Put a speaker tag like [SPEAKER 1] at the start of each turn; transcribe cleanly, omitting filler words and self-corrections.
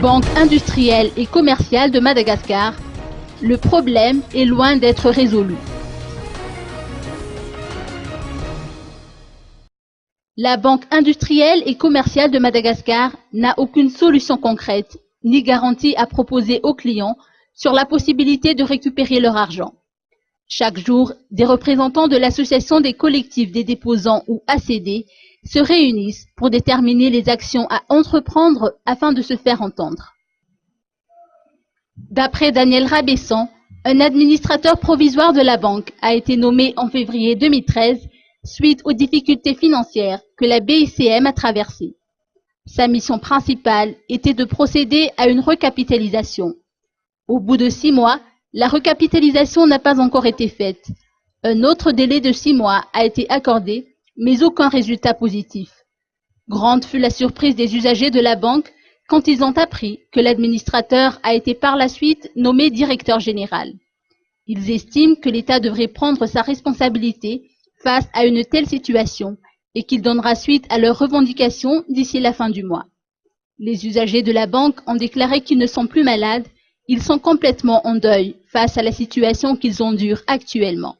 [SPEAKER 1] Banque industrielle et commerciale de Madagascar, le problème est loin d'être résolu. La Banque industrielle et commerciale de Madagascar n'a aucune solution concrète ni garantie à proposer aux clients sur la possibilité de récupérer leur argent. Chaque jour, des représentants de l'Association des collectifs des déposants ou ACD se réunissent pour déterminer les actions à entreprendre afin de se faire entendre. D'après Daniel Rabessan, un administrateur provisoire de la banque a été nommé en février 2013 suite aux difficultés financières que la BICM a traversées. Sa mission principale était de procéder à une recapitalisation. Au bout de 6 mois, la recapitalisation n'a pas encore été faite. Un autre délai de 6 mois a été accordé, mais aucun résultat positif. Grande fut la surprise des usagers de la banque quand ils ont appris que l'administrateur a été par la suite nommé directeur général. Ils estiment que l'État devrait prendre sa responsabilité face à une telle situation et qu'il donnera suite à leurs revendications d'ici la fin du mois. Les usagers de la banque ont déclaré qu'ils ne sont plus malades, ils sont complètement en deuil face à la situation qu'ils endurent actuellement.